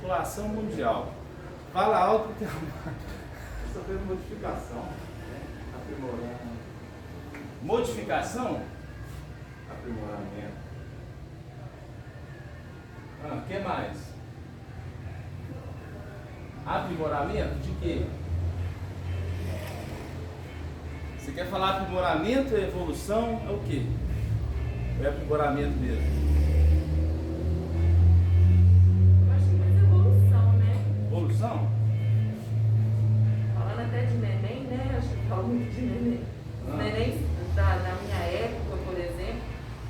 população mundial. Fala alto que sofreu modificação, né? Aprimorando. Modificação? Aprimoramento. O que mais? Aprimoramento de quê? Você quer falar aprimoramento, evolução, é o quê? É aprimoramento mesmo? Eu acho que mais evolução, né? Evolução? Falando até de neném, né? Acho que falo muito de neném. Os nenéns da minha época, por exemplo,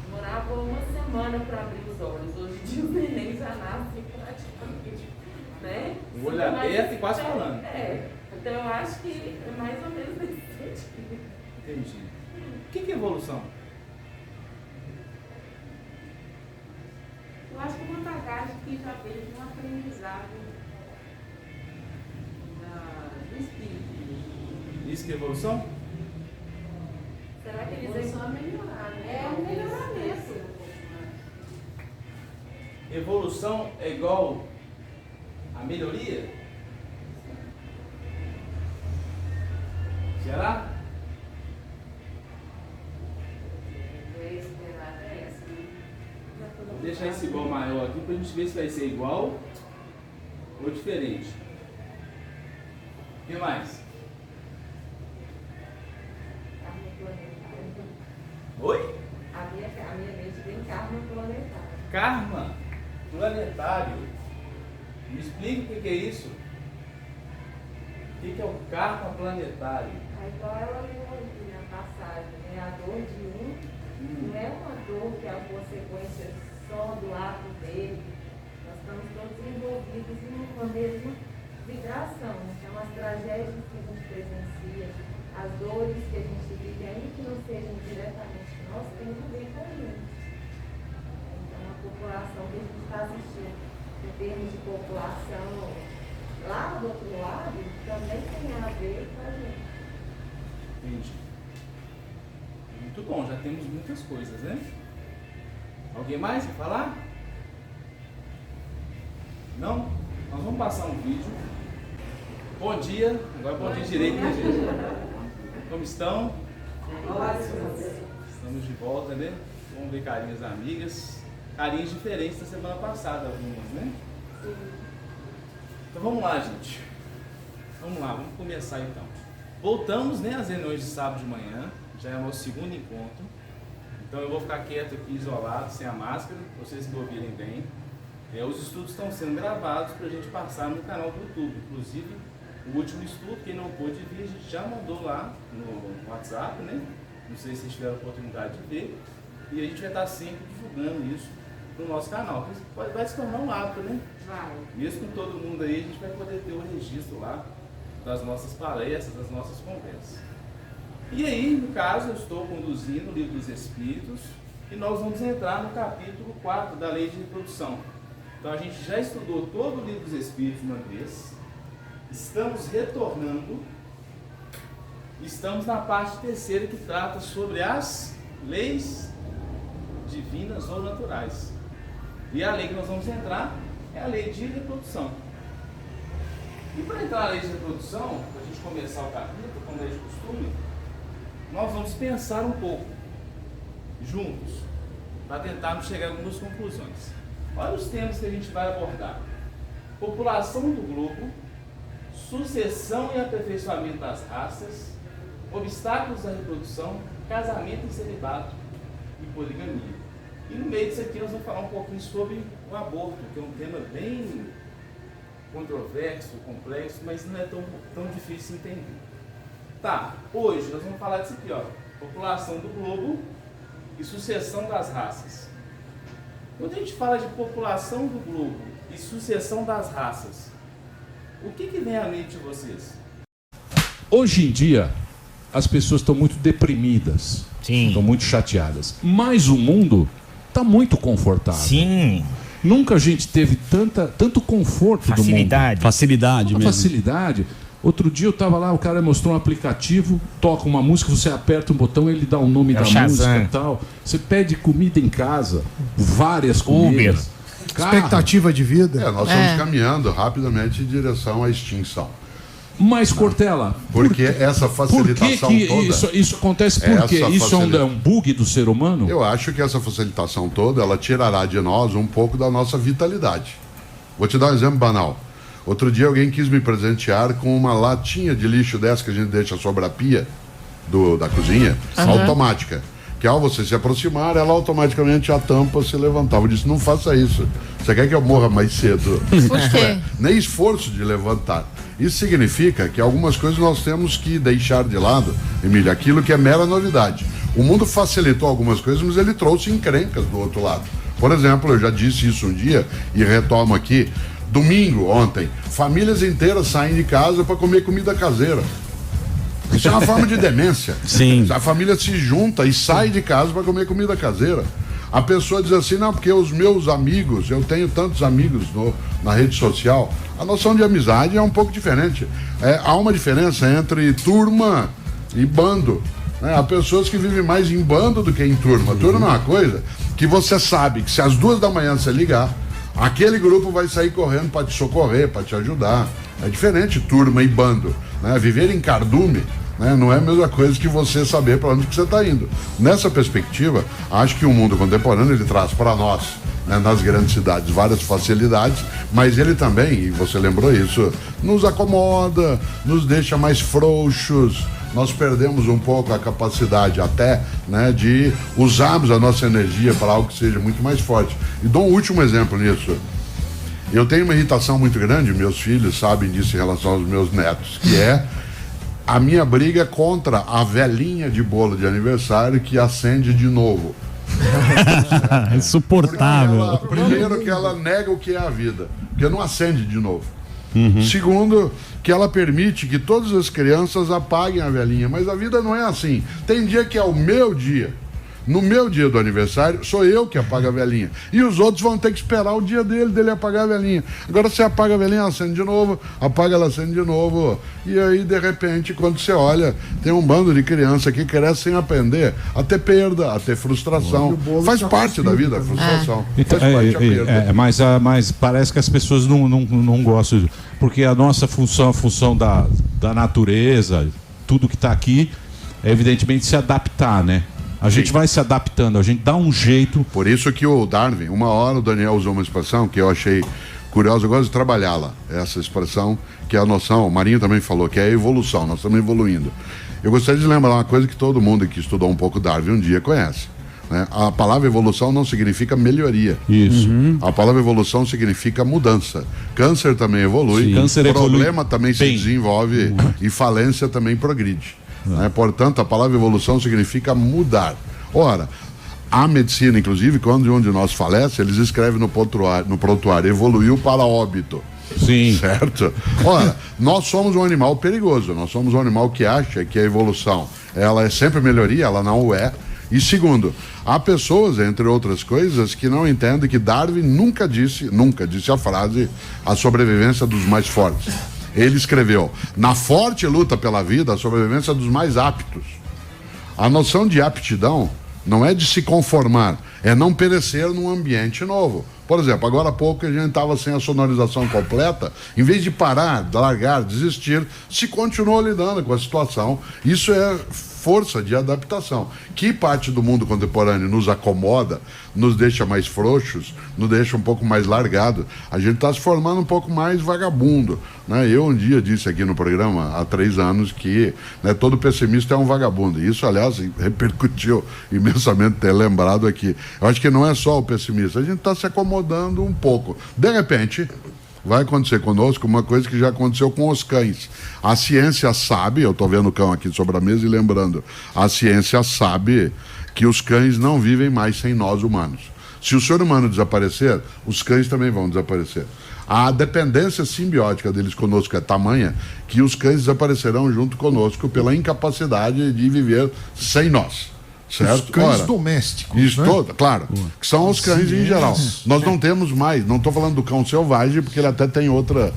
demoravam uma semana para abrir os olhos. Hoje em dia os nenéns já nascem praticamente, né? O olho aberto e quase falando. Então eu acho que é mais ou menos nesse sentido. Entendi. O que é evolução? Eu acho que uma bagagem que já veio de um aprendizado do espírito. Isso que é evolução? Será que A eles evolução é melhorar, né? É um melhoramento. Evolução é igual a melhoria? Será? Vou deixar esse igual maior aqui para a gente ver se vai ser igual ou diferente. O que mais? Karma planetário. Oi? A minha mente tem karma planetário. Karma planetário. Me explica o que é isso? O que é o karma planetário? Aí igual ela leu aqui na passagem, né? A dor de um não é uma dor que é a consequência só do ato dele. Nós estamos todos envolvidos em uma mesma vibração. Então as tragédias que a gente presencia, as dores que a gente vive, ainda que não sejam diretamente nós, tem a ver com a gente. Então a população que a gente está assistindo, em termos de população lá do outro lado, também tem a ver com a gente. Entendi. Muito bom, já temos muitas coisas, né? Alguém mais quer falar? Não? Nós vamos passar um vídeo. Bom dia, agora bom dia direito, né, gente? Como estão? Estamos de volta, né? Vamos ver carinhas amigas. Carinhas diferentes da semana passada, algumas, né? Então vamos lá, gente. Vamos lá, vamos começar então. Voltamos, né, às reuniões de sábado de manhã. Já é o nosso segundo encontro. Então eu vou ficar quieto aqui, isolado, sem a máscara, para vocês me ouvirem bem. Os estudos estão sendo gravados para a gente passar no canal do YouTube. Inclusive, o último estudo, quem não pôde vir, a gente já mandou lá no WhatsApp, né? Não sei se vocês tiveram a oportunidade de ver. E a gente vai estar sempre divulgando isso no nosso canal. Vai se tornar um hábito, né? Vai. Mesmo com todo mundo aí, a gente vai poder ter o registro lá das nossas palestras, das nossas conversas. E aí, no caso, eu estou conduzindo o Livro dos Espíritos e nós vamos entrar no capítulo 4 da Lei de Reprodução. Então a gente já estudou todo o Livro dos Espíritos uma vez, estamos retornando, estamos na parte terceira que trata sobre as leis divinas ou naturais. E a lei que nós vamos entrar é a lei de reprodução. E para entrar na lei de reprodução, para a gente começar o capítulo, como é de costume, nós vamos pensar um pouco, juntos, para tentarmos chegar a algumas conclusões. Olha os temas que a gente vai abordar: população do globo, sucessão e aperfeiçoamento das raças, obstáculos à reprodução, casamento e celibato e poligamia. E no meio disso aqui nós vamos falar um pouquinho sobre o aborto, que é um tema bem controverso, complexo, mas não é tão difícil de entender. Tá, hoje nós vamos falar disso aqui, ó, população do globo e sucessão das raças. Quando a gente fala de população do globo e sucessão das raças, o que vem à mente de vocês? Hoje em dia, as pessoas estão muito deprimidas, estão muito chateadas, mas o mundo está muito confortável. Sim. Nunca a gente teve tanto conforto Facilidade. do mundo. Facilidade mesmo. Facilidade. Outro dia eu estava lá, o cara mostrou um aplicativo, toca uma música, você aperta um botão, ele dá o nome da Shazam. música e tal. Você pede comida em casa, várias comidas. expectativa de vida. Nós estamos caminhando rapidamente em direção à extinção. Mas, Cortella... Porque essa facilitação toda... Isso acontece por quê? Isso é um bug do ser humano? Eu acho que essa facilitação toda, ela tirará de nós um pouco da nossa vitalidade. Vou te dar um exemplo banal. Outro dia alguém quis me presentear com uma latinha de lixo dessa que a gente deixa sobre a pia da cozinha, automática. Que ao você se aproximar, ela automaticamente a tampa se levantava. Eu disse, não faça isso. Você quer que eu morra mais cedo? Por quê? Nem esforço de levantar. Isso significa que algumas coisas nós temos que deixar de lado, Emília, aquilo que é mera novidade. O mundo facilitou algumas coisas, mas ele trouxe encrencas do outro lado. Por exemplo, eu já disse isso um dia e retomo aqui. Domingo, ontem, famílias inteiras saem de casa para comer comida caseira. Isso é uma forma de demência. Sim. A família se junta e sai de casa para comer comida caseira. A pessoa diz assim, não, porque os meus amigos, eu tenho tantos amigos na rede social. A noção de amizade é um pouco diferente. Há uma diferença entre turma e bando. Há pessoas que vivem mais em bando do que em turma. Turma é uma coisa que você sabe que se às 2 da manhã você ligar, aquele grupo vai sair correndo para te socorrer, para te ajudar. É diferente turma e bando. Viver em cardume, não é a mesma coisa que você saber para onde que você está indo. Nessa perspectiva, acho que o mundo contemporâneo ele traz para nós, nas grandes cidades, várias facilidades, mas ele também, e você lembrou isso, nos acomoda, nos deixa mais frouxos. Nós perdemos um pouco a capacidade até de usarmos a nossa energia para algo que seja muito mais forte. E dou um último exemplo nisso. Eu tenho uma irritação muito grande, meus filhos sabem disso em relação aos meus netos, que é a minha briga contra a velhinha de bolo de aniversário que acende de novo. Insuportável. Primeiro que ela nega o que é a vida, porque não acende de novo. Segundo, que ela permite que todas as crianças apaguem a velhinha, mas a vida não é assim. Tem dia que é o meu dia. No meu dia do aniversário, sou eu que apago a velhinha. E os outros vão ter que esperar o dia dele apagar a velhinha. Agora você apaga a velhinha, ela acende de novo, apaga, ela acende de novo. E aí, de repente, quando você olha, tem um bando de criança que cresce sem aprender a ter perda, a ter frustração. Faz parte da vida a frustração. Então, faz parte a perda. Mas parece que as pessoas não gostam, porque a nossa função, a função da natureza, tudo que está aqui, é evidentemente se adaptar, né? A gente vai se adaptando, a gente dá um jeito. Por isso que o Darwin, uma hora o Daniel usou uma expressão que eu achei curiosa, eu gosto de trabalhá-la, essa expressão, que é a noção, o Marinho também falou, que é a evolução, nós estamos evoluindo. Eu gostaria de lembrar uma coisa que todo mundo que estudou um pouco Darwin um dia conhece. A palavra evolução não significa melhoria. Isso. A palavra evolução significa mudança. Câncer também evolui, problema também se desenvolve e falência também progride. Portanto, a palavra evolução significa mudar. Ora, a medicina, inclusive, quando um de nós falece, eles escrevem no prontuário, evoluiu para óbito. Sim. Certo? Ora, nós somos um animal perigoso, nós somos um animal que acha que a evolução, ela é sempre melhoria, ela não o é. E segundo, há pessoas, entre outras coisas, que não entendem que Darwin nunca disse a frase, a sobrevivência dos mais fortes. Ele escreveu, na forte luta pela vida, a sobrevivência dos mais aptos. A noção de aptidão não é de se conformar, é não perecer num ambiente novo. Por exemplo, agora há pouco a gente estava sem a sonorização completa, em vez de parar, largar, desistir, se continuou lidando com a situação. Isso é força de adaptação. Que parte do mundo contemporâneo nos acomoda, nos deixa mais frouxos, nos deixa um pouco mais largado. A gente está se formando um pouco mais vagabundo. Eu um dia disse aqui no programa, há 3 anos, que todo pessimista é um vagabundo. Isso, aliás, repercutiu imensamente ter lembrado aqui. Eu acho que não é só o pessimista, a gente está se acomodando um pouco. De repente, vai acontecer conosco uma coisa que já aconteceu com os cães. A ciência sabe, eu estou vendo o cão aqui sobre a mesa e lembrando, a ciência sabe que os cães não vivem mais sem nós humanos. Se o ser humano desaparecer, os cães também vão desaparecer. A dependência simbiótica deles conosco é tamanha que os cães desaparecerão junto conosco pela incapacidade de viver sem nós. certo? Os cães Ora, domésticos, isso, né? claro, que são os cães em geral. Nós não temos mais, não estou falando do cão selvagem, porque ele até tem outra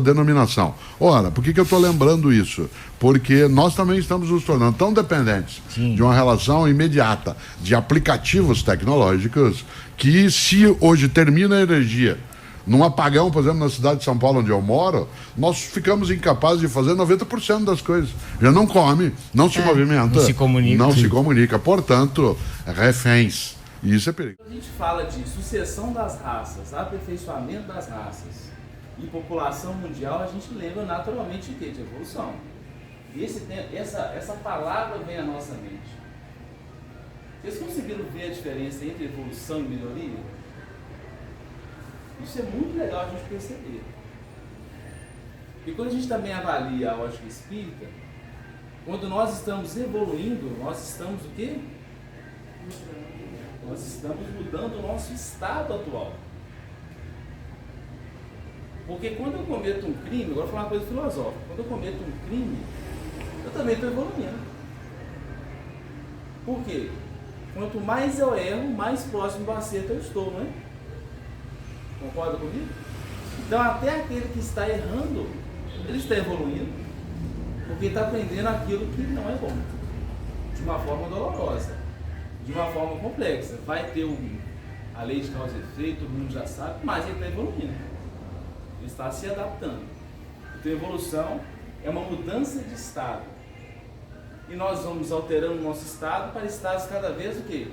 denominação. Ora, por que eu estou lembrando isso? Porque nós também estamos nos tornando tão dependentes de uma relação imediata de aplicativos tecnológicos que, se hoje termina a energia num apagão, por exemplo, na cidade de São Paulo, onde eu moro, nós ficamos incapazes de fazer 90% das coisas. Já não come, não se movimenta, não se comunica. não se comunica. Portanto, reféns. E isso é perigoso. Quando a gente fala de sucessão das raças, aperfeiçoamento das raças e população mundial, a gente lembra naturalmente de quê? De evolução. E essa palavra vem à nossa mente. Vocês conseguiram ver a diferença entre evolução e melhoria? Isso é muito legal a gente perceber. E quando a gente também avalia a ótica espírita, quando nós estamos evoluindo, nós estamos o quê? Nós estamos mudando o nosso estado atual. Porque quando eu cometo um crime, agora vou falar uma coisa filosófica, quando eu cometo um crime, eu também estou evoluindo. Por quê? Quanto mais eu erro, mais próximo do acerto eu estou, não é? Concorda comigo? Então até aquele que está errando, ele está evoluindo, porque está aprendendo aquilo que não é bom, de uma forma dolorosa, de uma forma complexa. Vai ter a lei de causa e efeito, todo mundo já sabe, mas ele está evoluindo, ele está se adaptando. Então evolução é uma mudança de estado, e nós vamos alterando o nosso estado para estados cada vez o quê?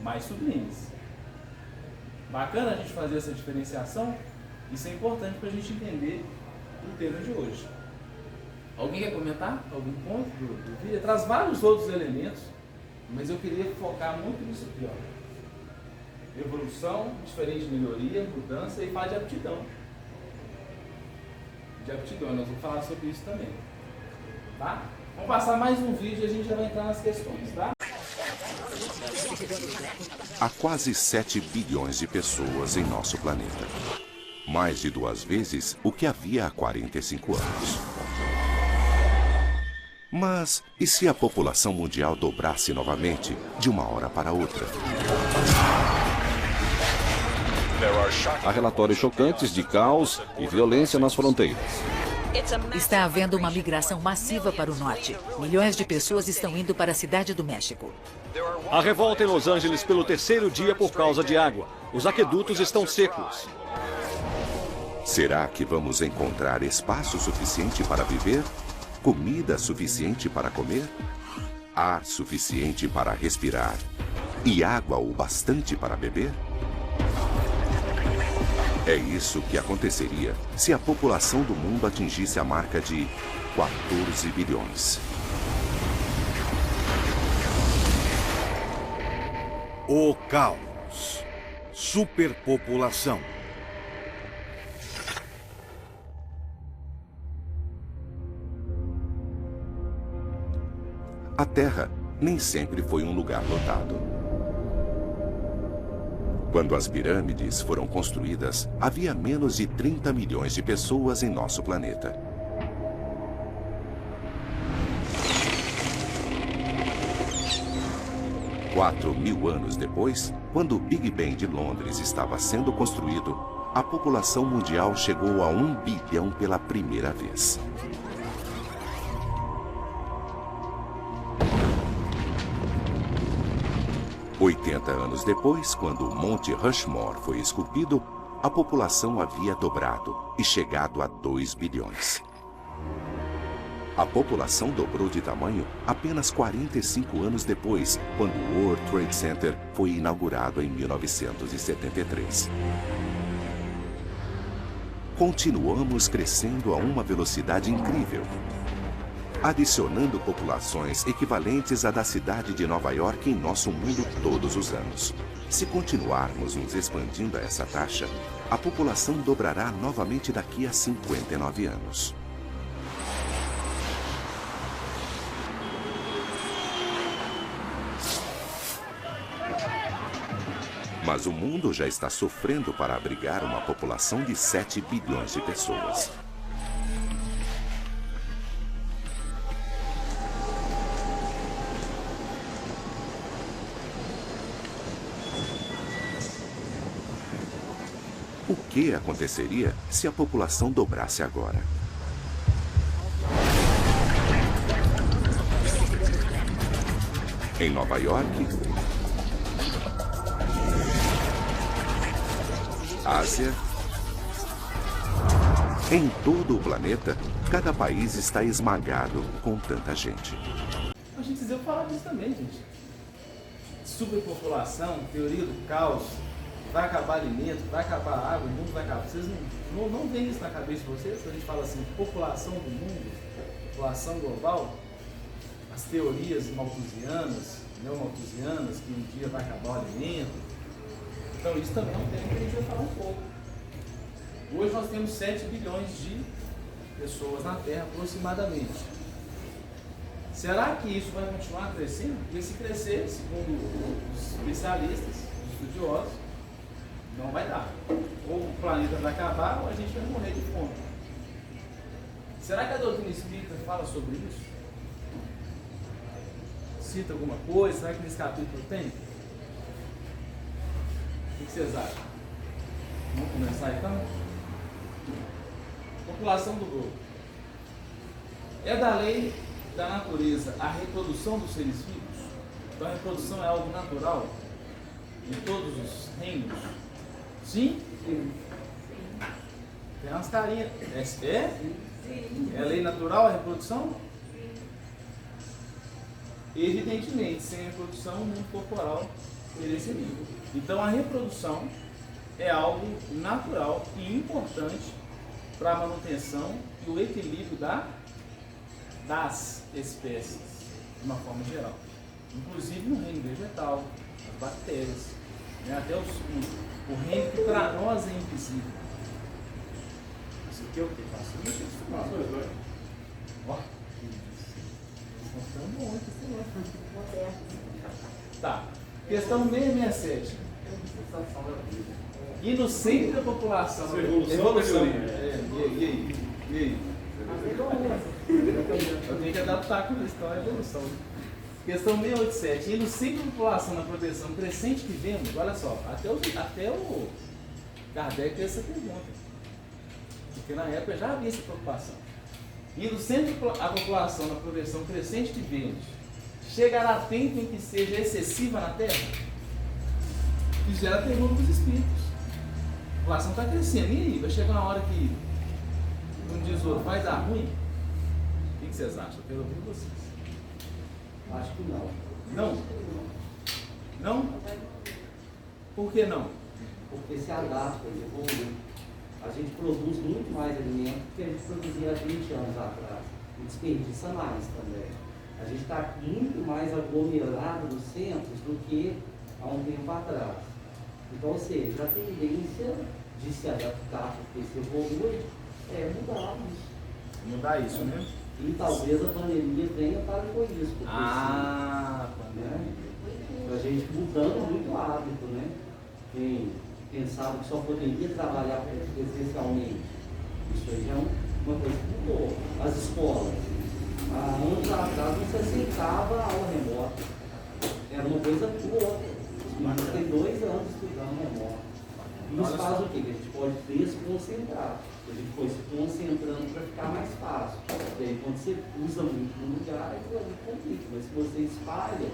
Mais sublimes. Bacana a gente fazer essa diferenciação, isso é importante para a gente entender o tema de hoje. Alguém quer comentar algum ponto do vídeo? Traz vários outros elementos, mas eu queria focar muito nisso aqui, ó. Evolução, diferente de melhoria, mudança e fala de aptidão. De aptidão, nós vamos falar sobre isso também. Tá? Vamos passar mais um vídeo e a gente já vai entrar nas questões, tá? Há quase 7 bilhões de pessoas em nosso planeta. Mais de 2 vezes o que havia há 45 anos. Mas e se a população mundial dobrasse novamente, de uma hora para outra? Há relatórios chocantes de caos e violência nas fronteiras. Está havendo uma migração massiva para o norte. Milhões de pessoas estão indo para a cidade do México. Há revolta em Los Angeles pelo 3º dia por causa de água. Os aquedutos estão secos. Será que vamos encontrar espaço suficiente para viver? Comida suficiente para comer? Ar suficiente para respirar? E água o bastante para beber? É isso que aconteceria se a população do mundo atingisse a marca de 14 bilhões. O caos. Superpopulação. A Terra nem sempre foi um lugar lotado. Quando as pirâmides foram construídas, havia menos de 30 milhões de pessoas em nosso planeta. Quatro 1000 anos depois, quando o Big Bang de Londres estava sendo construído, a população mundial chegou a 1 bilhão pela primeira vez. $80 anos depois, quando o Monte Rushmore foi esculpido, a população havia dobrado e chegado a 2 bilhões. A população dobrou de tamanho apenas 45 anos depois, quando o World Trade Center foi inaugurado em 1973. Continuamos crescendo a uma velocidade incrível, adicionando populações equivalentes à da cidade de Nova York em nosso mundo todos os anos. Se continuarmos nos expandindo a essa taxa, a população dobrará novamente daqui a 59 anos. Mas o mundo já está sofrendo para abrigar uma população de 7 bilhões de pessoas. O que aconteceria se a população dobrasse agora? Em Nova York, Ásia, em todo o planeta, cada país está esmagado com tanta gente. A gente precisa falar disso também, gente. Superpopulação, teoria do caos, vai acabar alimento, vai acabar água, o mundo vai acabar. Vocês não veem isso na cabeça de vocês? Quando a gente fala assim, população do mundo, população global, as teorias malthusianas, neomalthusianas, que um dia vai acabar o alimento. Então isso também é um tema que a gente vai falar um pouco. Hoje nós temos 7 bilhões de pessoas na Terra, aproximadamente. Será que isso vai continuar crescendo? Porque se crescer, segundo os especialistas, os estudiosos, não vai dar. Ou o planeta vai acabar ou a gente vai morrer de fome. Será que a doutrina espírita fala sobre isso? Cita alguma coisa? Será que nesse capítulo tem? O que vocês acham? Vamos começar então? População do globo. É da lei da natureza a reprodução dos seres vivos? Então a reprodução é algo natural em todos os reinos? Sim? Sim. Tem umas carinhas. É? Sim. É lei natural a reprodução? Evidentemente, sem a reprodução o mundo corporal pereceria. Então a reprodução é algo natural e importante para a manutenção e o equilíbrio das espécies, de uma forma geral. Inclusive no reino vegetal, as bactérias, né? Até o reino que para nós é invisível. Isso aqui é o que? Deixa eu filmar. Ó, tá. Questão 667. E no centro da população. Evolução. E aí? Eu tenho que adaptar com a história da evolução. Questão 687. E no centro da população, na proteção crescente que vemos, olha só, até o Kardec tem essa pergunta. Porque na época já havia essa preocupação. E no centro da população, na proteção crescente que vemos, chegará tempo em que seja excessiva na Terra? Isso gera pergunta dos espíritos. A população está crescendo. E aí? Vai chegar uma hora que, como diz o outro, vai dar ruim? O que vocês acham? Eu quero ouvir vocês. Acho que não. Não? Não? Por que não? Porque se adapta, evolui. A gente produz muito mais alimento do que a gente produzia há 20 anos atrás. E desperdiça mais também. A gente está muito mais aglomerado nos centros do que há um tempo atrás. Então, ou seja, a tendência de se adaptar, porque se evolui, é mudar isso. Mudar isso, né? E talvez a pandemia venha para com isso. Pandemia. A gente mudando muito o hábito, né? Quem pensava que só poderia trabalhar presencialmente. Isso aí já é uma coisa que mudou. As escolas. Há anos atrás não se aceitava a aula remota. Era uma coisa boa. Os meninos têm 2 anos estudando remoto. Isso faz o quê? Que a gente pode desconcentrar. A gente foi se concentrando para ficar mais fácil. E aí quando você usa muito no lugar, aquilo ali complica. Mas se você espalha,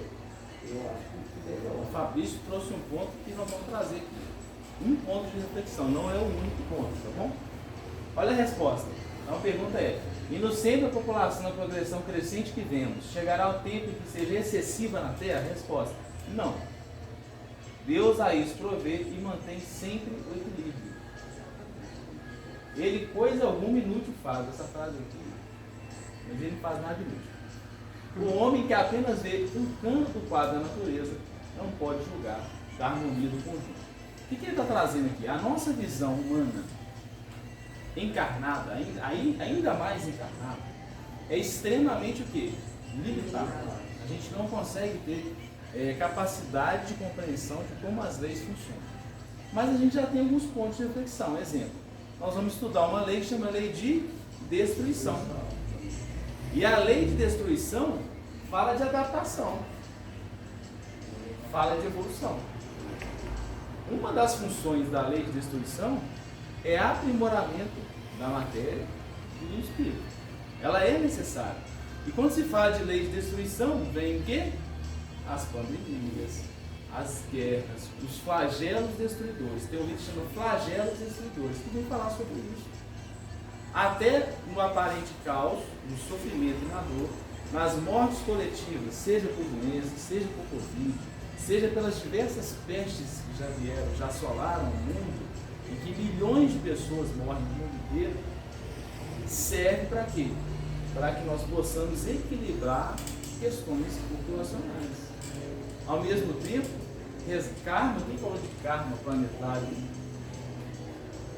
eu acho que é melhor. O Fabrício trouxe um ponto que nós vamos trazer aqui. Um ponto de reflexão, não é o único ponto, tá bom? Olha a resposta. Então a pergunta é: e no centro da população, na progressão crescente que vemos, chegará o tempo em que seja excessiva na Terra? Resposta: não. Deus a isso provê e mantém sempre o equilíbrio. Ele coisa alguma inútil faz, essa frase aqui, mas ele não faz nada inútil. O homem que apenas vê um canto do quadro da natureza não pode julgar da harmonia do conjunto. O que ele está trazendo aqui? A nossa visão humana encarnada, ainda mais encarnada, é extremamente o quê? Limitada. A gente não consegue ter capacidade de compreensão de como as leis funcionam. Mas a gente já tem alguns pontos de reflexão. Exemplo, nós vamos estudar uma lei que chama lei de destruição. E a lei de destruição fala de adaptação, fala de evolução. Uma das funções da lei de destruição é aprimoramento da matéria e do espírito. Ela é necessária. E quando se fala de lei de destruição, vem o quê? As pandemias, as guerras, os flagelos destruidores. Tem um livro que chama Flagelos Destruidores, que vem falar sobre isso. Até no aparente caos, no sofrimento e na dor, nas mortes coletivas, seja por doença, seja por Covid, seja pelas diversas pestes que já vieram, já assolaram o mundo, em que milhões de pessoas morrem no mundo inteiro, serve para quê? Para que nós possamos equilibrar questões populacionais. Ao mesmo tempo, karma, quem falou de karma planetário?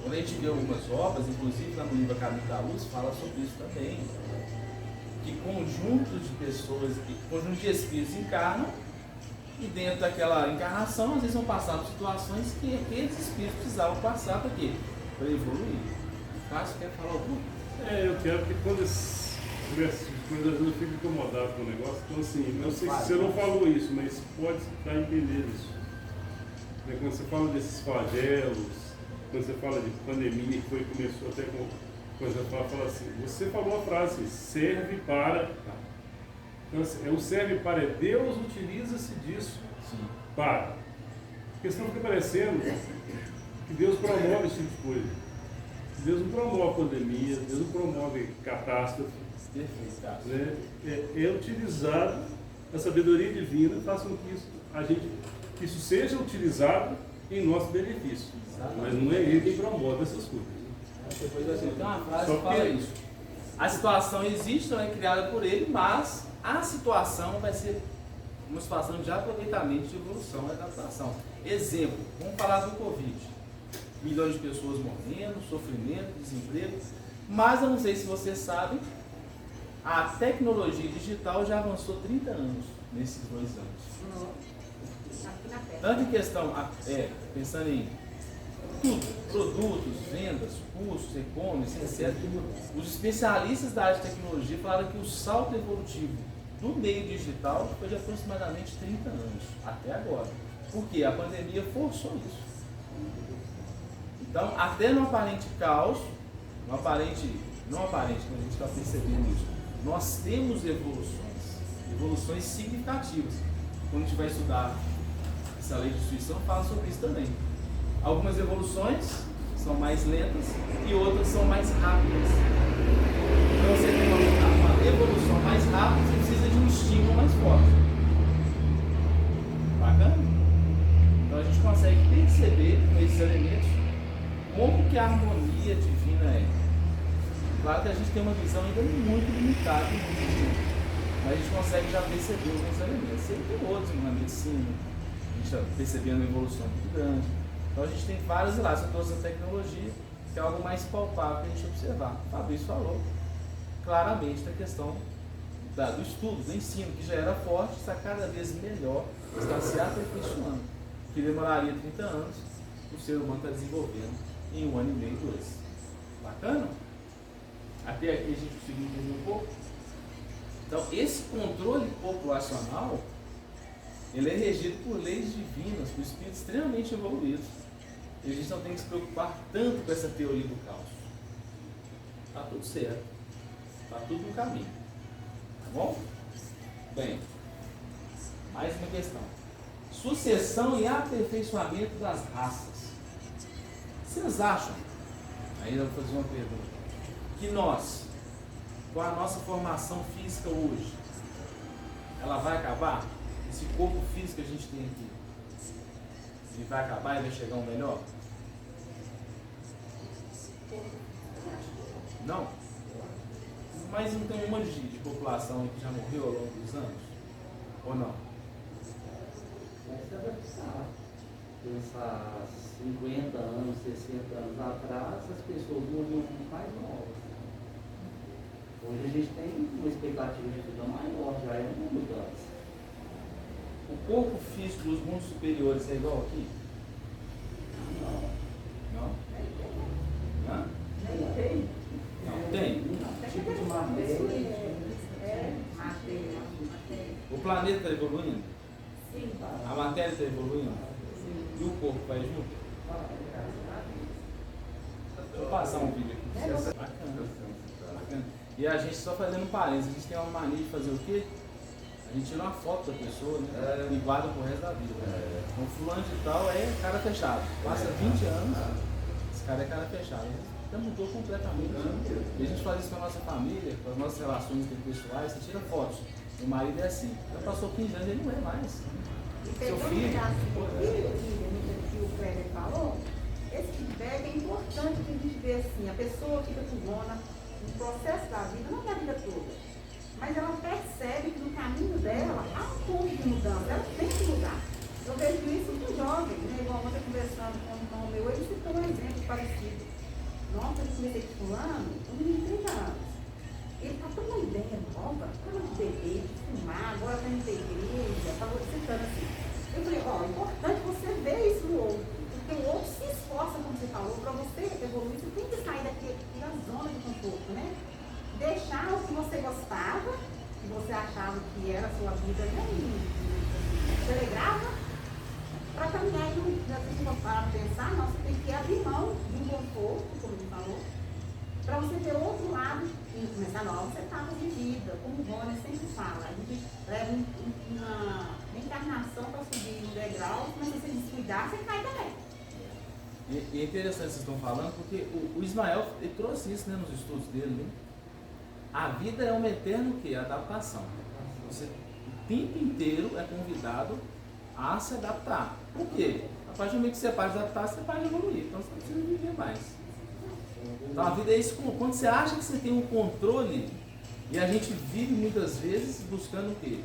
Quando a gente vê algumas obras, inclusive na livro Caminho da Luz, fala sobre isso também. Que conjuntos de pessoas, conjuntos de espíritos encarnam, e dentro daquela encarnação, às vezes vão passar por situações que aqueles espíritos precisavam passar para quê? Para evoluir. Cássio, quer falar alguma coisa? Eu quero que quando às vezes eu fico incomodado com o negócio, então assim, não sei se você não falou isso, mas pode dar a entender isso. Quando você fala desses flagelos, quando você fala de pandemia, que começou até com coisa para falar assim, você falou a frase, serve para. Então, assim, o serve para, Deus utiliza-se disso. Sim. Para. Porque senão fica parecendo que Deus promove esse tipo de coisa. Deus não promove pandemia, Deus não promove catástrofe. Perfeito. Né? É utilizado, a sabedoria divina faz com que isso seja utilizado em nosso benefício. Mas não é ele quem promove essas coisas. Depois assim, tem uma frase que fala isso. A situação existe, não é criada por ele, mas a situação vai ser uma situação de aproveitamento, de evolução e adaptação. Exemplo, vamos falar do Covid. Milhões de pessoas morrendo, sofrimento, desemprego. Mas eu não sei se vocês sabem, a tecnologia digital já avançou 30 anos nesses 2 anos. Tanto em questão, pensando em tudo, produtos, vendas, cursos, e-commerce, etc. Os especialistas da área de tecnologia falaram que o salto evolutivo do meio digital foi de aproximadamente 30 anos, até agora. Por quê? A pandemia forçou isso. Então, até no aparente caos, não aparente, quando a gente está percebendo isso, nós temos evoluções significativas. Quando a gente vai estudar essa lei de destruição, fala sobre isso também. Algumas evoluções são mais lentas e outras são mais rápidas. Então, você tem uma evolução mais rápida, você precisa de um estímulo mais forte. Bacana? Então, a gente consegue perceber com esses elementos como que a harmonia divina é. Claro que a gente tem uma visão ainda muito limitada, mas a gente consegue já perceber alguns elementos. Sempre tem outros na medicina, a gente está percebendo uma evolução muito grande. Então a gente tem vários relatos, eu trouxe a tecnologia, que é algo mais palpável para a gente observar. O Fabrício falou claramente da questão do estudo, do ensino, que já era forte, está cada vez melhor, está se aperfeiçoando. Que demoraria 30 anos, o ser humano está desenvolvendo em 1 ano e meio, 2. Bacana? Até aqui a gente conseguiu entender um pouco? Então, esse controle populacional, ele é regido por leis divinas, por espíritos extremamente evoluídos. E a gente não tem que se preocupar tanto com essa teoria do caos. Está tudo certo. Está tudo no caminho. Tá bom? Bem, mais uma questão. Sucessão e aperfeiçoamento das raças. Vocês acham, aí eu vou fazer uma pergunta, que nós, com a nossa formação física hoje, ela vai acabar? Esse corpo físico que a gente tem aqui, ele vai acabar e vai chegar um melhor? Não? Mas não tem um monte de população que já morreu ao longo dos anos? Ou não? Essa é a pensar 50 anos, 60 anos atrás, as pessoas morriam muito mais novas. Hoje a gente tem uma expectativa de vida maior, já é uma mudança. O corpo físico dos mundos superiores é igual aqui? Não. Não? Hã? Nem tem. Não tem? Tipo de matéria. Matéria. O planeta está evoluindo? Sim. A matéria está evoluindo? Sim. E o corpo vai junto? Vou passar um vídeo aqui. Bacana. E a gente, só fazendo um parênteses, a gente tem uma mania de fazer o quê? A gente tira uma foto da pessoa, né? E guarda pro resto da vida. Então, fulano de tal é cara fechado. Passa 20 anos, esse cara é cara fechado. Já mudou completamente. E a gente faz isso com a nossa família, com as nossas relações interpessoais, você tira fotos. Meu marido é assim. Já passou 15 anos, ele não é mais. Seu filho. Que o Kleber falou, esse feedback é importante que a gente vê assim, a pessoa fica fugona no processo da vida, não da vida toda, mas ela percebe que no caminho dela há um ponto de mudança, ela tem que mudar. Eu vejo isso com jovens, né? Igual ontem conversando com um irmão meu, ele citou um exemplo parecido. Nossa, eu comecei com fulano, um menino de 30 anos. Ele está com uma ideia nova, para de beber, de fumar, agora está indo da igreja, falou citando assim. Eu falei, ó, é importante você ver isso no outro, porque o outro se esforça, como você falou, para você evoluir, você tem que sair da zona de conforto, né? Deixar o que você gostava, que você achava que era a sua vida, né? Telegrava, para caminhar e não para pensar, não, você tem que abrir mão de um conforto, como ele falou, para você ter outro lado e começar novas etapas de vida, como o Rony sempre fala. A gente leva uma encarnação para subir um degrau, mas se você descuidar, você cai também. E é interessante vocês estão falando, porque o Ismael ele trouxe isso, né, nos estudos dele. Né? A vida é uma eterna adaptação. Você o tempo inteiro é convidado a se adaptar. Por quê? A partir do momento que você pode adaptar, você pode evoluir. Então você não precisa viver mais. Então a vida é isso, quando você acha que você tem um controle, e a gente vive muitas vezes buscando o quê?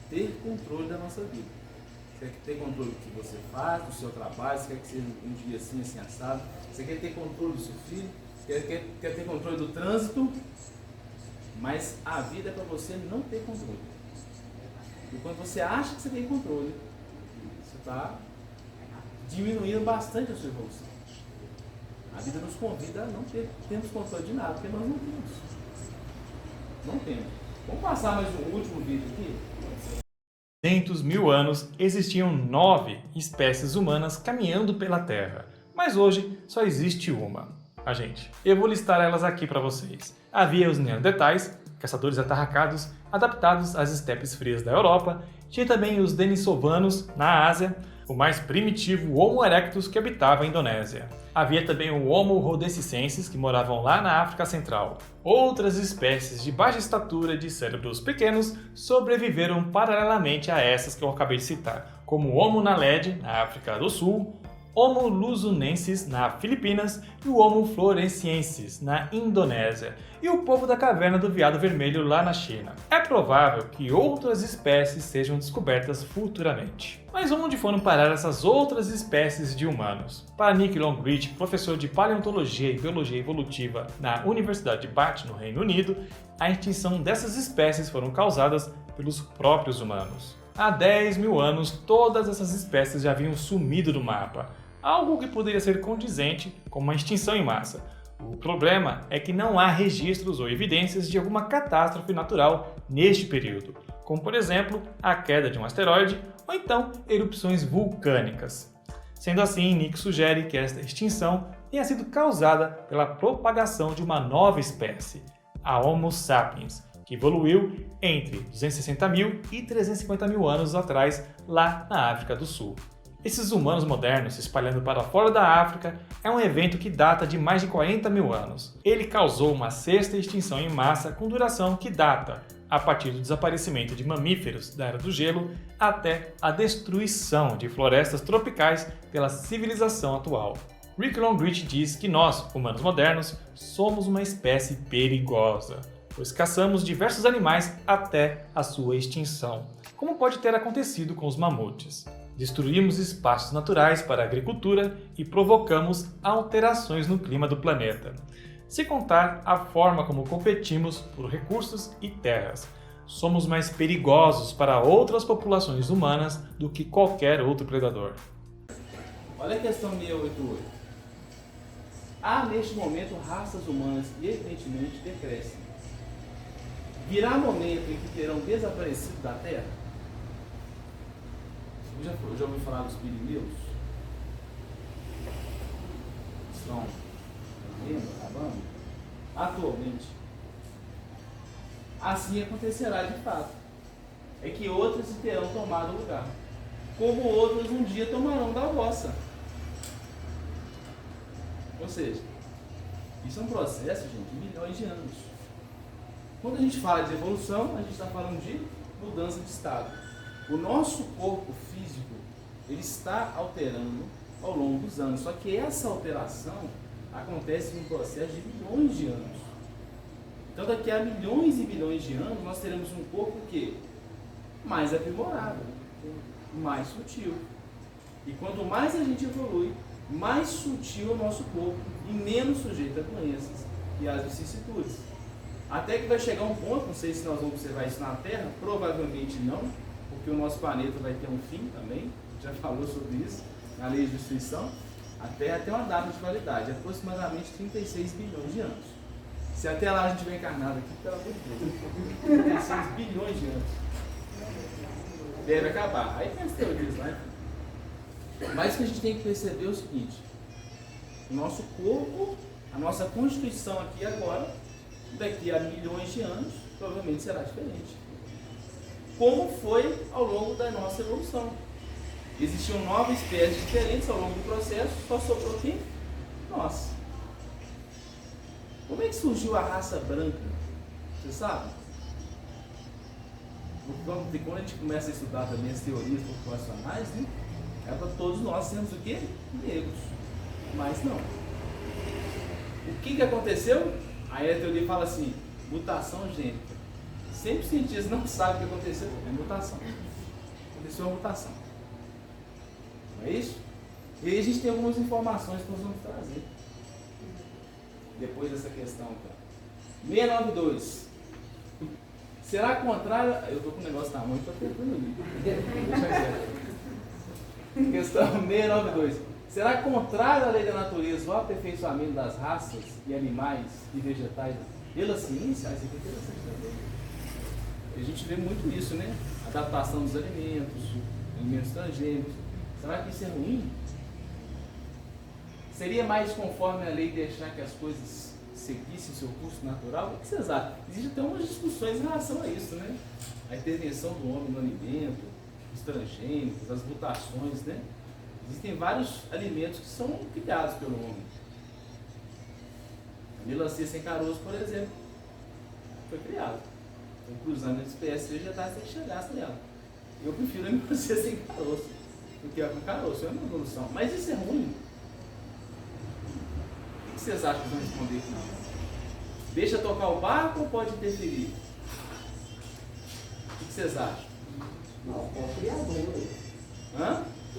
Ter controle da nossa vida. Você quer ter controle do que você faz, do seu trabalho, você quer que seja um dia assim, assim, assado, você quer ter controle do seu filho, quer ter controle do trânsito, mas a vida é para você não ter controle. E quando você acha que você tem controle, você está diminuindo bastante a sua evolução. A vida nos convida a não termos controle de nada, porque nós não temos. Não temos. Vamos passar mais um último vídeo aqui? 200 mil anos existiam 9 espécies humanas caminhando pela Terra, mas hoje só existe uma. Eu vou listar elas aqui para vocês. Havia os Neandertais, caçadores atarracados, adaptados às estepes frias da Europa. Tinha também os Denisovanos, na Ásia, o mais primitivo Homo erectus que habitava a Indonésia. Havia também o Homo rhodesiensis, que moravam lá na África Central. Outras espécies de baixa estatura e de cérebros pequenos sobreviveram paralelamente a essas que eu acabei de citar, como o Homo naledi, na África do Sul, Homo luzonensis, na Filipinas, e o Homo floresiensis, na Indonésia, e o povo da caverna do veado vermelho lá na China. É provável que outras espécies sejam descobertas futuramente. Mas onde foram parar essas outras espécies de humanos? Para Nick Longrich, professor de Paleontologia e Biologia Evolutiva na Universidade de Bath, no Reino Unido, a extinção dessas espécies foram causadas pelos próprios humanos. Há 10 mil anos, todas essas espécies já haviam sumido do mapa, algo que poderia ser condizente com uma extinção em massa. O problema é que não há registros ou evidências de alguma catástrofe natural neste período, como por exemplo a queda de um asteroide ou então erupções vulcânicas. Sendo assim, Nick sugere que esta extinção tenha sido causada pela propagação de uma nova espécie, a Homo sapiens, que evoluiu entre 260 mil e 350 mil anos atrás lá na África do Sul. Esses humanos modernos se espalhando para fora da África é um evento que data de mais de 40 mil anos. Ele causou uma sexta extinção em massa com duração que data a partir do desaparecimento de mamíferos da Era do Gelo até a destruição de florestas tropicais pela civilização atual. Rick Longrich diz que nós, humanos modernos, somos uma espécie perigosa, pois caçamos diversos animais até a sua extinção, como pode ter acontecido com os mamutes. Destruímos espaços naturais para a agricultura e provocamos alterações no clima do planeta. Sem contar a forma como competimos por recursos e terras. Somos mais perigosos para outras populações humanas do que qualquer outro predador. Olha a questão 688. Há neste momento raças humanas que evidentemente decrescem. Virá momento em que terão desaparecido da Terra? Já ouviu falar dos pirineus? São morrendo, acabando, atualmente, assim acontecerá de fato. É que outras terão tomado lugar, como outras um dia tomarão da vossa. Ou seja, isso é um processo, gente, de milhões de anos. Quando a gente fala de evolução, a gente está falando de mudança de estado. O nosso corpo físico, ele está alterando ao longo dos anos. Só que essa alteração acontece em um processo de milhões de anos. Então daqui a milhões e milhões de anos, nós teremos um corpo que mais aprimorado, mais sutil. E quanto mais a gente evolui, mais sutil é o nosso corpo e menos sujeito a doenças e às vicissitudes. Até que vai chegar um ponto, não sei se nós vamos observar isso na Terra, provavelmente não, porque o nosso planeta vai ter um fim também, já falou sobre isso, na lei de destruição. A Terra tem uma data de validade, aproximadamente 36 bilhões de anos. Se até lá a gente vai encarnado aqui, pelo amor de Deus, 36 bilhões de anos. Deve acabar. Aí tem as teorias, né? Mas o que a gente tem que perceber é o seguinte: o nosso corpo, a nossa constituição aqui agora, daqui a milhões de anos, provavelmente será diferente. Como foi ao longo da nossa evolução. Existiam 9 espécies diferentes ao longo do processo, só sobrou quem? Nós. Como é que surgiu a raça branca? Você sabe? Porque quando a gente começa a estudar também as teorias populacionais, né? É para todos nós sermos o quê? Negros. Mas não. O que aconteceu? Aí a teoria fala assim, mutação gênica. Sempre os cientistas não sabem o que aconteceu, é mutação. Aconteceu uma mutação. Não é isso? E aí a gente tem algumas informações que nós vamos trazer. Depois dessa questão aqui. 692. Será contrário... Eu estou com o negócio na mão e estou tentando ali. Questão 692. Será contrário à lei da natureza o aperfeiçoamento das raças e animais e vegetais pela ciência? Isso aqui é interessante também. A gente vê muito isso, né? Adaptação dos alimentos transgênicos. Será que isso é ruim? Seria mais conforme a lei deixar que as coisas seguissem seu curso natural? O que vocês acham? Existem até umas discussões em relação a isso, né? A intervenção do homem no alimento, os transgênicos, as mutações, né? Existem vários alimentos que são criados pelo homem. A melancia sem caroço, por exemplo, foi criado. Então, cruzando espécies vegetais sem que chegasse nela. Eu prefiro a melancia sem caroço do que a com caroço. É uma evolução. Mas isso é ruim? O que vocês acham que vão responder? Deixa tocar o barco ou pode interferir? O que vocês acham? Não, é criador. Hã? O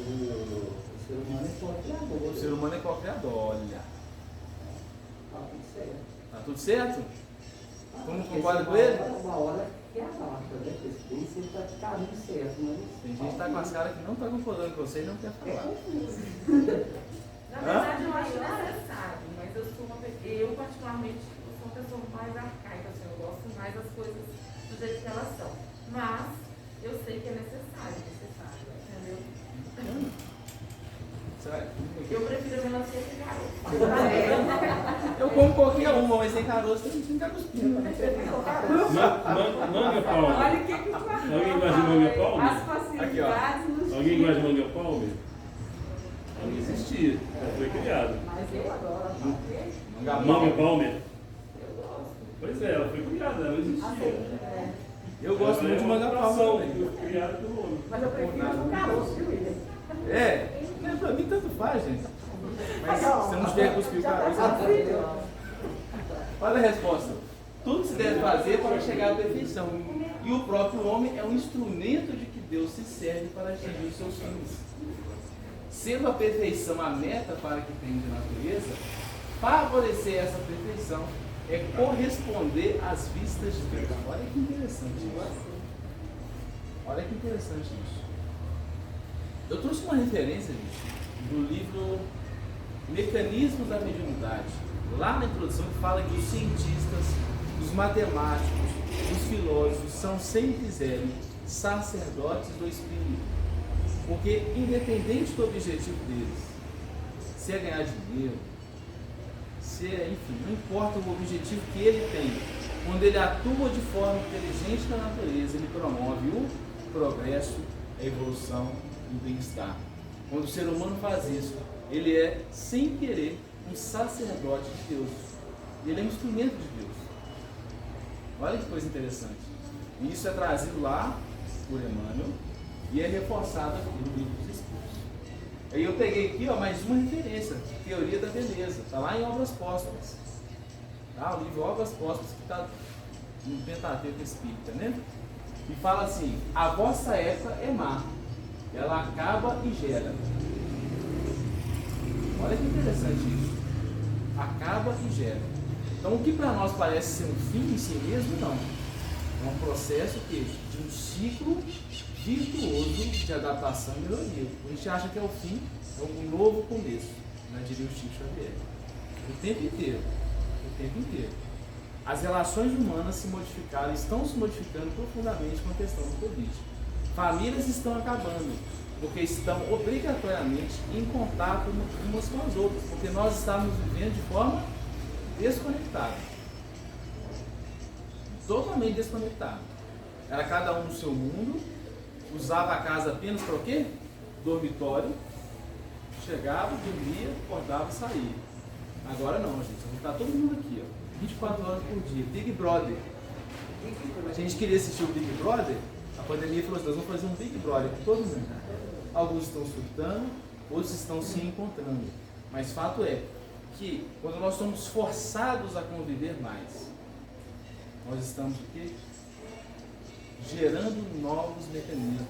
ser humano é co-criador. O ser humano é co-criador, olha. Tá tudo certo. Tá tudo certo? Como concorda com ele? Uma hora que é a data, né? Esse sempre tá de caminho certo, mas... Tem gente que tá com as caras que não tá concordando com você e não quer falar. Na verdade, eu acho necessário, mas eu particularmente sou uma pessoa mais arcaica, assim, eu gosto mais das coisas do jeito que elas são. Mas eu sei que é necessário, entendeu? Eu prefiro a melancia sem caroço. Eu como qualquer uma, mas sem caroço tem que ficar cuspindo. Manga palma. Olha o que tu achou. Alguém gosta de manga palma? As facilidades nos Alguém gosta de manga palma? Não existia. Foi criado. Mas eu adoro. Manga palma? Eu gosto. Pois é, ela foi criada, ela não existia. Eu gosto muito de manga palma. Foi criada pelo homem. Mas eu prefiro com caroço, viu, William? É, mas pra mim tanto faz, gente. Mas se você não tiver cuspir o caroço, olha a resposta. Tudo se deve fazer para chegar à perfeição. E o próprio homem é um instrumento de que Deus se serve para atingir os seus fins. Sendo a perfeição a meta para que tem de natureza, favorecer essa perfeição é corresponder às vistas de Deus. Olha que interessante isso. Olha que interessante isso. Eu trouxe uma referência, gente, do livro Mecanismos da Mediunidade. Lá na introdução fala que os cientistas, os matemáticos, os filósofos são sempre sacerdotes do Espírito. Porque independente do objetivo deles, se é ganhar dinheiro, enfim, não importa o objetivo que ele tem. Quando ele atua de forma inteligente na natureza, ele promove o progresso, a evolução e o bem-estar. Quando o ser humano faz isso, ele é, sem querer, um sacerdote de Deus. Ele é um instrumento de Deus. Olha que coisa interessante. E isso é trazido lá por Emmanuel e é reforçado aqui no Livro dos Espíritos. Aí eu peguei aqui mais uma referência, Teoria da Beleza. Está lá em Obras Póstumas. Tá? O livro Obras Póstumas que está no Pentateuco Espírita, né? E fala assim: a vossa época é má, ela acaba e gera. Olha que interessante isso. Acaba e gera. Então, o que para nós parece ser um fim em si mesmo, não. É um processo de um ciclo virtuoso de adaptação e melhoria. A gente acha que é o fim, é um novo começo, né, diria o Chico Xavier. O tempo inteiro. O tempo inteiro. As relações humanas se modificaram, estão se modificando profundamente com a questão do Covid. Famílias estão acabando, porque estão obrigatoriamente em contato umas com as outras, porque nós estamos vivendo de forma desconectada. Totalmente desconectada. Era cada um no seu mundo, usava a casa apenas para o quê? Dormitório, chegava, dormia, acordava e saía. Agora não, gente, está todo mundo aqui, ó. 24 horas por dia, Big Brother. A gente queria assistir o Big Brother, a pandemia falou assim: nós vamos fazer um Big Brother com todo mundo. Alguns estão surtando, outros estão se encontrando. Mas fato é que quando nós somos forçados a conviver mais, nós estamos o quê? Gerando novos mecanismos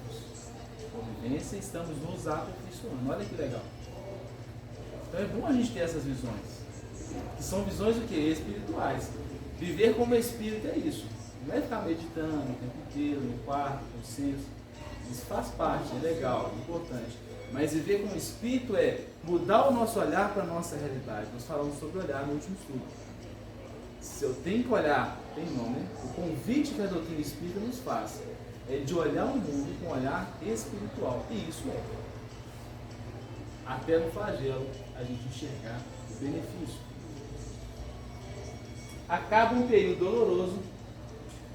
de convivência e estamos nos aperfeiçoando. Olha que legal. Então é bom a gente ter essas visões. Que são visões o quê? Espirituais. Viver como espírito é isso. Não é ficar meditando o tempo inteiro, no quarto, com senso. Isso faz parte, é legal, é importante. Mas viver como espírito é mudar o nosso olhar para a nossa realidade. Nós falamos sobre olhar no último estudo. Se eu tenho que olhar, tem não, né? O convite que a doutrina espírita nos faz é de olhar o mundo com um olhar espiritual. E isso é. Até no flagelo a gente enxergar o benefício. Acaba um período doloroso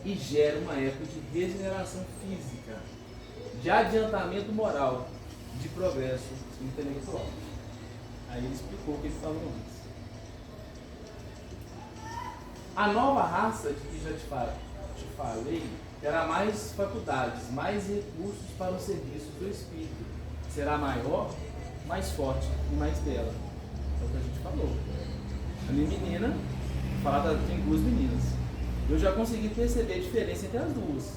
e gera uma época de regeneração física, de adiantamento moral, de progresso intelectual. Aí ele explicou o que ele falou antes. A nova raça, de que já te falei, terá mais faculdades, mais recursos para os serviços do espírito. Será maior, mais forte e mais bela. É o que a gente falou. A minha menina, tem duas meninas. Eu já consegui perceber a diferença entre as duas.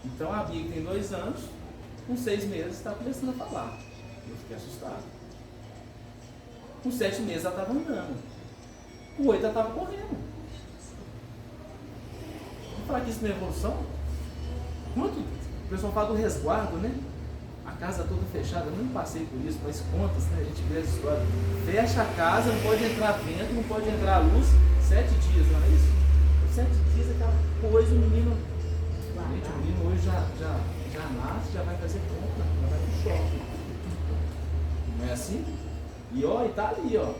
Então a Bia, que tem 2 anos, com 6 meses, está começando a falar. Eu fiquei assustado. Com 7 meses ela estava andando. Com 8 ela estava correndo. Vamos falar que isso não é evolução? Quanto o pessoal fala do resguardo, né? A casa toda fechada, eu não passei por isso, mas contas, né? A gente vê essa história. Fecha a casa, não pode entrar vento, não pode entrar luz. 7 dias, não é isso? 7 dias, aquela coisa, o menino. Gente, o menino hoje já nasce, já vai fazer compra, já vai pro shopping. Não é assim? E ó, e tá ali, ó.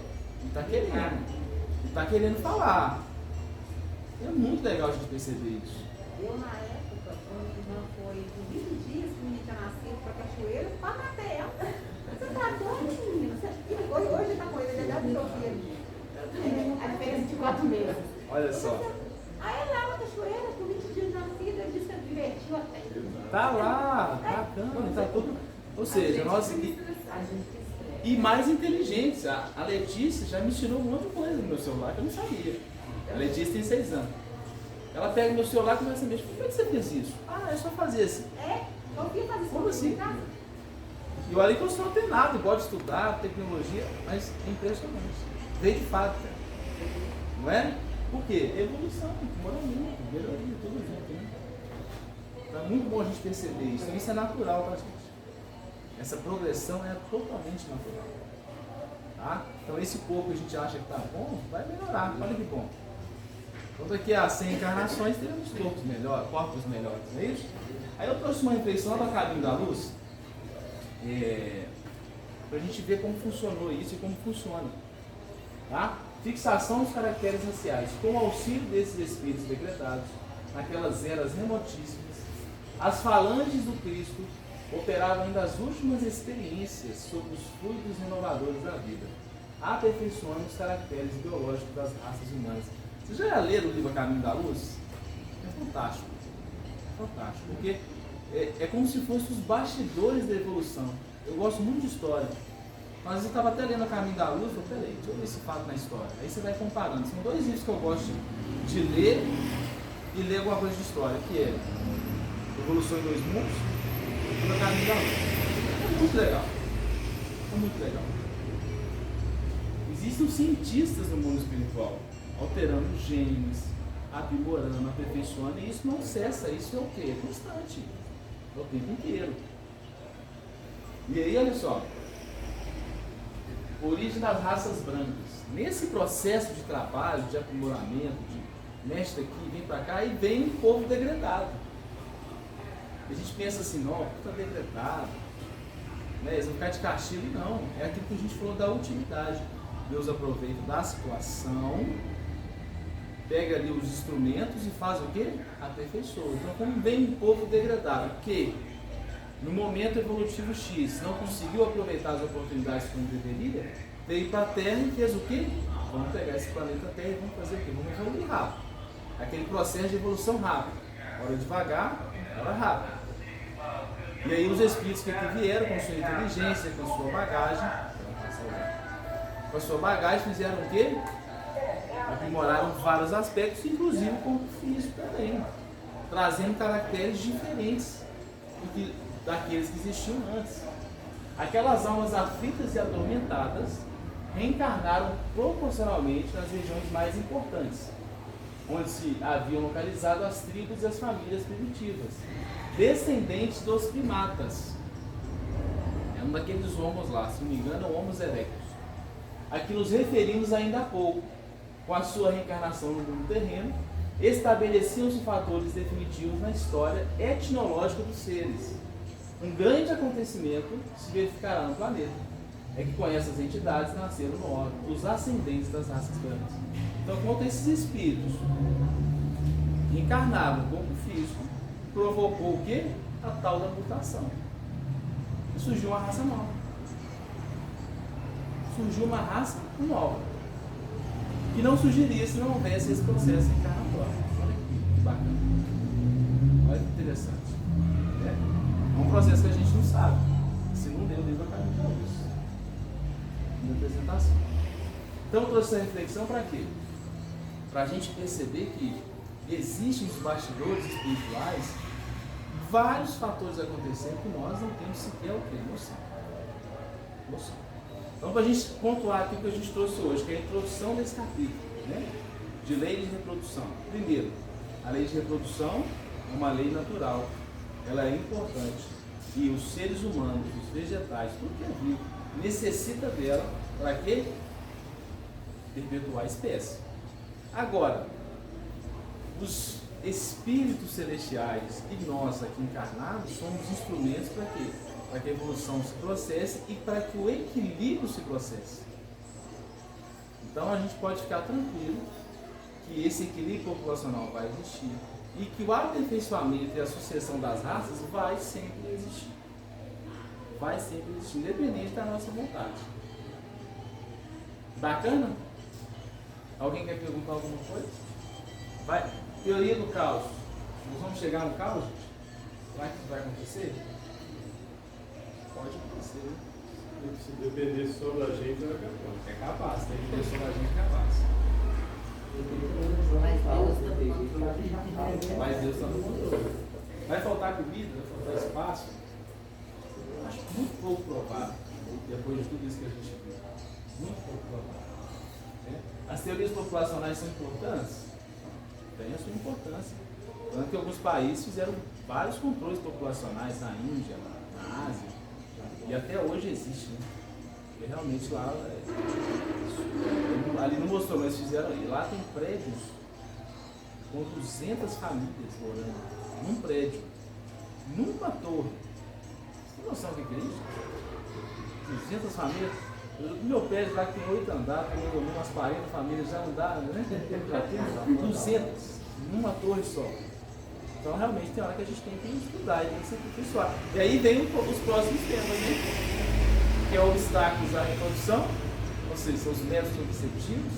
E tá querendo. E tá querendo falar. É muito legal a gente perceber isso. Eu, na época, quando a irmã foi com 20 dias que o menino tinha nascido para cachoeira, para matei ela. Você tá doido, menina? Hoje tá com ele, ele já virou filho. A diferença de 4 meses. Olha só. Aí lá na cachoeira, com 20 dias de nascido, ele disse que ele divertiu até. Tá lá, bacana, tá tudo. Ou seja, nós. E mais inteligentes. A Letícia já me ensinou um monte de coisa no meu celular que eu não sabia. A Letícia tem 6 anos. Ela pega meu celular e começa a mexer. Como é que você fez isso? Ah, é só fazer assim. Eu queria fazer isso. Como assim? E olha que eu sou antenado, gosto de estudar, tecnologia, mas é impressionante. Veio de fábrica. Não é? Por quê? Evolução, moramento, melhoria, tudo junto. Né? Então é muito bom a gente perceber isso. Isso é natural para a gente. Essa progressão é totalmente natural. Tá? Então esse corpo que a gente acha que está bom, vai melhorar. Olha que bom. Então daqui a 100 encarnações teremos corpos melhores, não é isso? Aí eu trouxe uma reflexão lá do Caminho da Luz, para a gente ver como funcionou isso e como funciona. Tá? Fixação dos caracteres raciais. Com o auxílio desses espíritos degradados, naquelas eras remotíssimas, as falanges do Cristo operavam ainda as últimas experiências sobre os fluidos renovadores da vida, aperfeiçoando os caracteres biológicos das raças humanas. Vocês já leram o livro A Caminho da Luz? É fantástico. Fantástico. Porque é como se fossem os bastidores da evolução. Eu gosto muito de história. Mas eu estava até lendo A Caminho da Luz, eu falei, peraí, deixa eu ver esse fato na história. Aí você vai comparando. São 2 livros que eu gosto de ler e ler alguma coisa de história, que é Evolução em 2 Mundos e A Caminho da Luz. É muito legal. É muito legal. Existem cientistas no mundo espiritual, alterando genes, aprimorando, aperfeiçoando, e isso não cessa, isso é o quê? É constante. É o tempo inteiro. E aí, olha só. Origem das raças brancas. Nesse processo de trabalho, de aprimoramento, de mexe daqui, vem pra cá, e vem um povo degradado. A gente pensa assim, não, tá degradado, né? Eles vão ficar de castigo, não. É aquilo que a gente falou da utilidade. Deus aproveita da situação, pega ali os instrumentos e faz o quê? Aperfeiçoa. Então, como vem um povo degradado, que no momento evolutivo X não conseguiu aproveitar as oportunidades como deveria, veio para a Terra e fez o quê? Vamos pegar esse planeta Terra e vamos fazer o quê? Vamos evoluir rápido. Aquele processo de evolução rápido. Hora devagar, hora rápido. E aí os espíritos que aqui vieram com sua inteligência, com sua bagagem, fizeram o quê? Aprimoraram vários aspectos, inclusive o corpo físico também, trazendo caracteres diferentes daqueles que existiam antes. Aquelas almas aflitas e atormentadas reencarnaram proporcionalmente nas regiões mais importantes, onde se haviam localizado as tribos e as famílias primitivas, descendentes dos primatas. É um daqueles homos lá, se não me engano, é o Homo erectus, a que nos referimos ainda há pouco. Com a sua reencarnação no mundo terreno, estabeleciam-se fatores definitivos na história etnológica dos seres. Um grande acontecimento se verificará no planeta. É que com essas entidades nasceram no órgão os ascendentes das raças brancas. Então, quando esses espíritos encarnaram no corpo físico, provocou o quê? A tal da mutação. E surgiu uma raça nova. Surgiu uma raça nova. Que não surgiria se não houvesse esse processo encarnatório. Olha que bacana. Olha que interessante. É um processo que a gente não sabe. Se não deu livro a caminho da luz. Na apresentação. Então eu trouxe essa reflexão para quê? Para a gente perceber que existem nos bastidores espirituais vários fatores acontecendo que nós não temos sequer o quê? Noção. Então, para a gente pontuar aqui o que a gente trouxe hoje, que é a introdução desse capítulo, né? De lei de reprodução. Primeiro, a lei de reprodução é uma lei natural. Ela é importante. E os seres humanos, os vegetais, tudo que é vivo, necessita dela para quê? Perpetuar a espécie. Agora, os espíritos celestiais e nós aqui encarnados somos instrumentos para quê? Para que a evolução se processe e para que o equilíbrio se processe. Então a gente pode ficar tranquilo que esse equilíbrio populacional vai existir e que o aperfeiçoamento e a sucessão das raças vai sempre existir. Vai sempre existir, independente da nossa vontade. Bacana? Alguém quer perguntar alguma coisa? Vai. Teoria do caos. Nós vamos chegar no caos, gente? Será que isso vai acontecer? Pode acontecer. Se dependesse só da gente, era capaz. É capaz, tem que ter só da gente capaz. Mas Deus está no controle. Vai faltar comida, vai faltar espaço? Acho muito pouco provável, depois de tudo isso que a gente viu. Muito pouco provável. As teorias populacionais são importantes? Tem a sua importância. Tanto que alguns países fizeram vários controles populacionais na Índia, na Ásia. E até hoje existe, né? Porque realmente lá, ali não mostrou, mas fizeram ali. Lá tem prédios com 200 famílias morando num prédio, numa torre. Você tem noção do que é isso? 200 famílias? Meu prédio lá que tem 8 andares, umas 40 famílias já não dá, né? Já tem 200 numa torre só. Então realmente tem hora que a gente tem que estudar e tem que se aperfeiçoar. E aí vem os próximos temas, né? Que é obstáculos à reprodução, ou seja, são os métodos contraceptivos.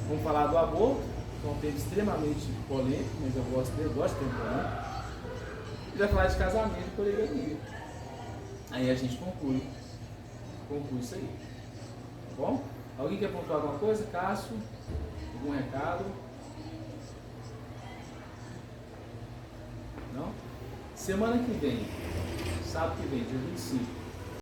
Vamos falar do aborto, que é um tema extremamente polêmico, mas eu gosto de ter polêmico. E vai falar de casamento e poligamia. Aí a gente conclui isso aí. Tá bom? Alguém quer pontuar alguma coisa? Cássio? Algum recado? Não? Semana que vem, sábado que vem, dia 25.